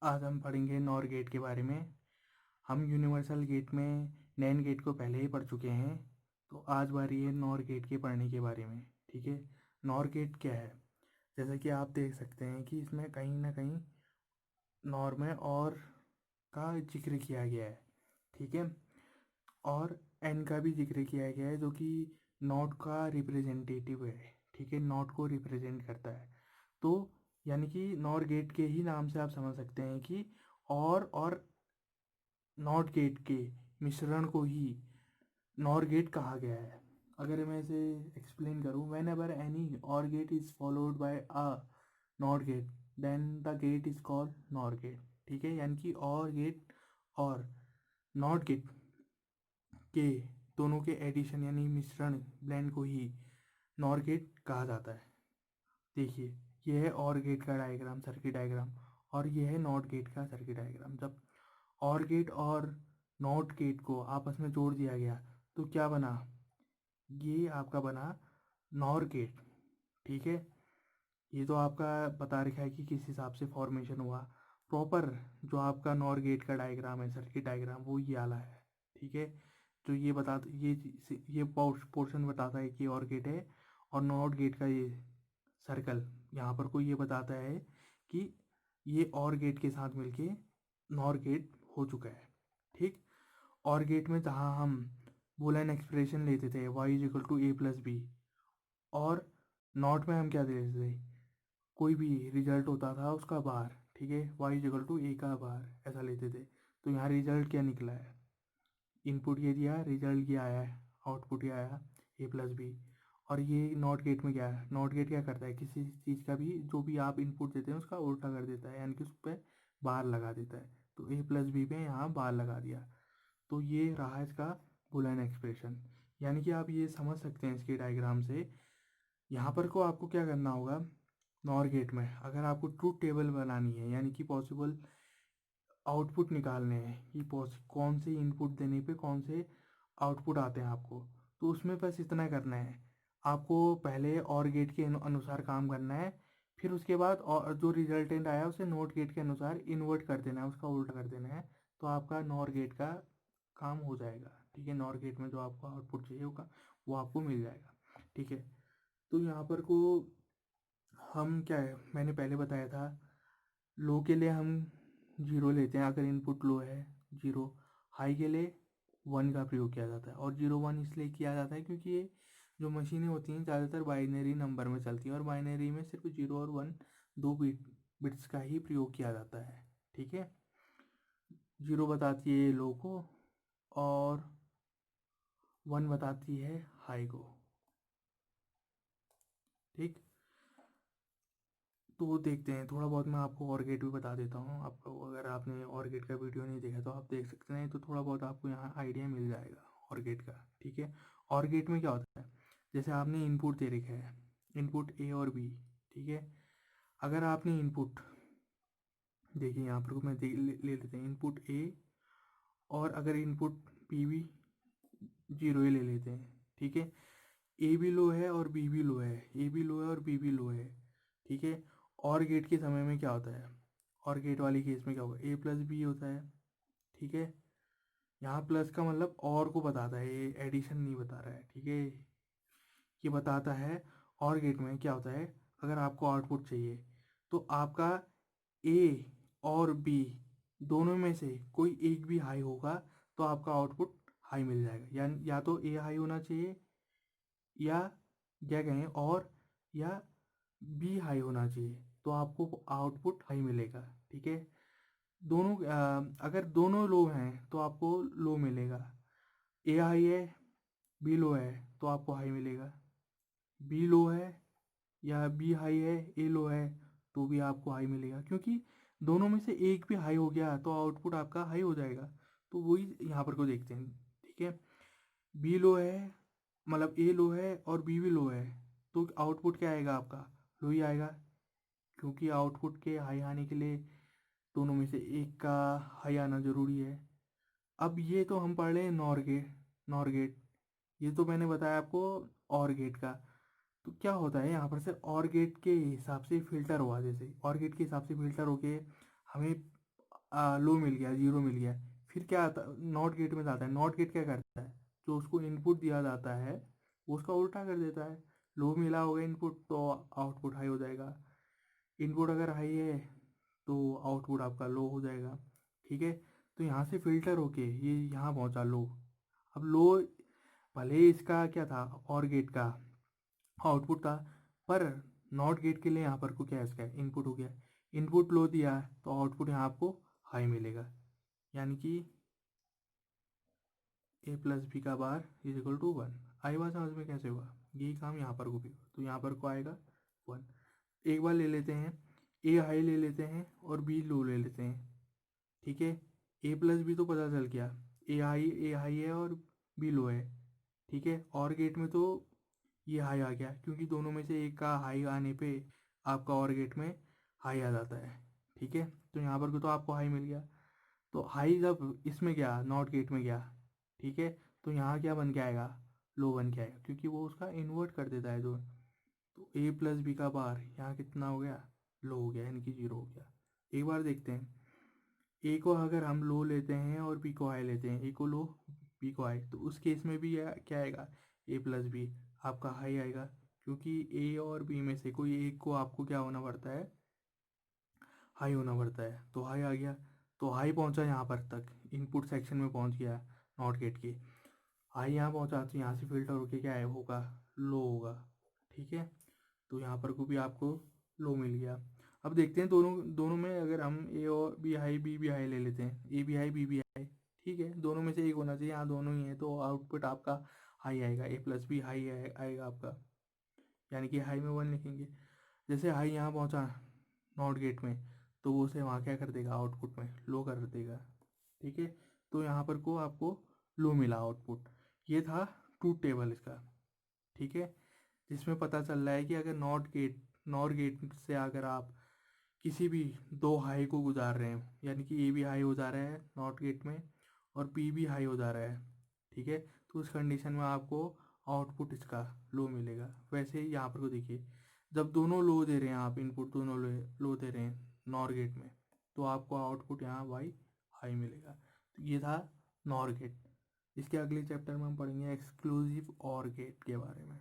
आज हम पढ़ेंगे नॉर गेट के बारे में। हम यूनिवर्सल गेट में नैन गेट को पहले ही पढ़ चुके हैं, तो आज बारी है नॉर गेट के पढ़ने के बारे में। ठीक है, नॉर गेट क्या है? जैसा कि आप देख सकते हैं कि इसमें कहीं ना कहीं नॉर में और का जिक्र किया गया है। ठीक है, और एन का भी जिक्र किया गया है जो कि नॉट का रिप्रेजेंटेटिव है। ठीक है, नॉट को रिप्रेजेंट करता है। तो यानी कि नॉर गेट के ही नाम से आप समझ सकते हैं कि और नॉट गेट के मिश्रण को ही नॉर गेट कहा गया है। अगर मैं इसे एक्सप्लेन करूँ, whenever any or gate is followed by a not gate then the gate is called nor gate. ठीक है, यानी कि और गेट और नॉट गेट के दोनों के एडिशन यानी मिश्रण ब्लेंड को ही नॉर गेट कहा जाता है। देखिए, यह है और गेट का डायग्राम, सर्किट डायग्राम, और यह है नॉट गेट का सर्किट डायग्राम। जब और गेट और नॉट गेट को आपस में जोड़ दिया गया तो क्या बना? ये आपका बना नॉर गेट। ठीक है, ये तो आपका बता रखा है कि किस हिसाब से फॉर्मेशन हुआ। प्रॉपर जो आपका नॉर गेट का डायग्राम है, सर्किट डायग्राम, वो ये वाला है। ठीक है, तो ये बता ये पोर्शन बताता है कि और गेट है, और नॉट गेट का ये सर्कल यहाँ पर को ये बताता है कि ये और गेट के साथ मिलके नॉर गेट हो चुका है। ठीक, और गेट में जहाँ हम बूलियन एक्सप्रेशन लेते थे y is equal to A plus B, और नॉट में हम क्या देते थे? कोई भी रिजल्ट होता था उसका बार। ठीक है, y इज इक्वल टू ए का बार, ऐसा लेते थे। तो यहाँ रिजल्ट क्या निकला है? इनपुट ये दिया, रिजल्ट ये आया है, आउटपुट ये आया ए प्लस बी। और ये नॉट गेट में क्या है? नॉट गेट क्या करता है? किसी चीज़ का भी जो भी आप इनपुट देते हैं उसका उल्टा कर देता है, यानी कि उस पर बार लगा देता है। तो ए प्लस बी पे यहाँ बार लगा दिया। तो ये रहा इसका बुलियन एक्सप्रेशन। यानी कि आप ये समझ सकते हैं इसके डायग्राम से। यहाँ पर को आपको क्या करना होगा? नॉर गेट में अगर आपको ट्रूथ टेबल बनानी है, यानी कि पॉसिबल आउटपुट निकालने हैं कि कौन से इनपुट देने पे कौन से आउटपुट आते हैं आपको, तो उसमें बस इतना करना है। आपको पहले और गेट के अनुसार काम करना है, फिर उसके बाद और जो रिजल्टेंट आया उसे नोट गेट के अनुसार इन्वर्ट कर देना है, उसका उल्टा कर देना है। तो आपका नॉर गेट का काम हो जाएगा। ठीक है, नॉर गेट में जो आपको आउटपुट चाहिए होगा वो आपको मिल जाएगा। ठीक है, तो यहाँ पर को हम क्या है, मैंने पहले बताया था, लो के लिए हम जीरो लेते हैं अगर इनपुट लो है, जीरो। हाई के लिए वन का प्रयोग किया जाता है, और जीरो वन इसलिए किया जाता है क्योंकि ये जो मशीनें होती हैं ज़्यादातर बाइनरी नंबर में चलती हैं, और बाइनरी में सिर्फ जीरो और वन दो बिट्स का ही प्रयोग किया जाता है। ठीक है, जीरो बताती है लो को, और वन बताती है हाई को। ठीक, तो देखते हैं थोड़ा बहुत, मैं आपको और गेट भी बता देता हूँ। आपको अगर आपने और गेट का वीडियो नहीं देखा तो आप देख सकते हैं, तो थोड़ा बहुत आपको यहाँ आइडिया मिल जाएगा और गेट का। ठीक है, और गेट में क्या होता है? जैसे आपने इनपुट दे रखा है, इनपुट ए और बी। ठीक है, अगर आपने इनपुट, देखिए यहाँ पर मैं ले लेते हैं इनपुट ए, और अगर इनपुट बी भी जीरो ही ले लेते हैं। ठीक है, ए भी लो है और बी भी लो है, ए भी लो है और बी भी लो है। ठीक है, और गेट के समय में क्या होता है? और गेट वाली केस में क्या होगा? ए प्लस बी होता है। ठीक है, यहाँ प्लस का मतलब और को बताता है, ये एडिशन नहीं बता रहा है। ठीक है, ये बताता है और गेट में क्या होता है। अगर आपको आउटपुट चाहिए तो आपका ए और बी दोनों में से कोई एक भी हाई होगा तो आपका आउटपुट हाई मिल जाएगा। या तो ए हाई होना चाहिए, या क्या कहें, और या बी हाई होना चाहिए, तो आपको आउटपुट हाई मिलेगा। ठीक है, दोनों अगर दोनों लो हैं तो आपको लो मिलेगा। ए हाई है, बी लो है, तो आपको हाई मिलेगा। बी लो है या बी हाई है, ए लो है, तो भी आपको हाई मिलेगा, क्योंकि दोनों में से एक भी हाई हो गया तो आउटपुट आपका हाई हो जाएगा। तो वही यहाँ पर को देखते हैं। ठीक है, बी लो है, मतलब ए लो है और बी भी लो है, तो आउटपुट क्या आएगा आपका? लो ही आएगा, क्योंकि आउटपुट के हाई आने के लिए दोनों में से एक का हाई आना ज़रूरी है। अब ये तो हम पढ़ रहे नॉर गेट, नॉर गेट, ये तो मैंने बताया आपको और गेट का। तो क्या होता है यहाँ पर से, और गेट के हिसाब से फ़िल्टर हुआ, जैसे और गेट के हिसाब से फ़िल्टर होके हमें लो मिल गया, जीरो मिल गया। फिर क्या आता, नॉट गेट में जाता है। नॉट गेट क्या करता है, जो उसको इनपुट दिया जाता है वो उसका उल्टा कर देता है। लो मिला होगा इनपुट तो आउटपुट हाई हो जाएगा, इनपुट अगर हाई है तो आउटपुट आपका लो हो जाएगा। ठीक है, तो यहाँ से फिल्टर होके ये यहाँ पहुँचा लो। अब लो, भले ही इसका क्या था, और गेट का आउटपुट था, पर नॉट गेट के लिए यहाँ पर को क्या है, इसका इनपुट हो गया। इनपुट लो दिया है तो आउटपुट यहाँ आपको हाई मिलेगा, यानी कि ए प्लस बी का bar is equal to one. आई बात समझ में कैसे हुआ, यही काम यहाँ पर को भी होगा, तो यहाँ पर को आएगा वन। एक बार ले लेते हैं, ए हाई ले लेते हैं और बी लो ले लेते हैं। ठीक है, ए प्लस बी तो पता चल गया, ए हाई है और बी लो है। ठीक है, और गेट में तो ये हाई आ गया, क्योंकि दोनों में से एक का हाई आने पे आपका और गेट में हाई आ जाता है। ठीक है, तो यहाँ पर को तो आपको हाई मिल गया। तो हाई जब इसमें गया, नॉट गेट में गया, ठीक है, तो यहाँ क्या बन के आएगा, लो बन के आएगा, क्योंकि वो उसका इन्वर्ट कर देता है जो। तो ए प्लस बी का बार यहाँ कितना हो गया, लो हो गया, यानी कि जीरो हो गया। एक बार देखते हैं, ए को अगर हम लो लेते हैं और बी को हाई लेते हैं, ए को लो बी को हाई, तो उस केस में भी क्या आएगा, ए प्लस बी आपका हाई आएगा, क्योंकि ए और बी में से कोई एक को आपको क्या होना पड़ता है, हाई होना पड़ता है। तो हाई आ गया, तो हाई पहुंचा यहाँ पर तक, इनपुट सेक्शन में पहुंच गया नॉट गेट के। हाई यहाँ पहुंचा तो यहाँ से फिल्टर होके क्या है होगा, लो होगा। ठीक है, तो यहाँ पर को भी आपको लो मिल गया। अब देखते हैं दोनों दोनों में अगर हम ए और बी हाई बी भी हाई ले लेते हैं, ए बी हाई बी भी हाई। ठीक है, दोनों में से एक होना चाहिए, यहाँ दोनों ही है तो आउटपुट आपका हाई आएगा, ए प्लस बी हाई आएगा आपका, यानी कि हाई में वन लिखेंगे। जैसे हाई यहाँ पहुँचा नॉट गेट में, तो वो उसे वहाँ क्या कर देगा, आउटपुट में लो कर देगा। ठीक है, तो यहाँ पर को आपको लो मिला आउटपुट। ये था ट्रूथ टेबल इसका। ठीक है, जिसमें पता चल रहा है कि अगर नॉट गेट से अगर आप किसी भी दो हाई को गुजार रहे हैं, यानी कि ए भी हाई हो जा रहा है नॉट गेट में और पी भी हाई हो जा रहा है, ठीक है, तो उस कंडीशन में आपको आउटपुट इसका लो मिलेगा। वैसे ही यहाँ पर को देखिए, जब दोनों लो दे रहे हैं आप, इनपुट दोनों लो दे रहे हैं नॉर गेट में, तो आपको आउटपुट यहाँ वाई हाई मिलेगा। तो ये था नॉर गेट। इसके अगले चैप्टर में हम पढ़ेंगे एक्सक्लूसिव और गेट के बारे में।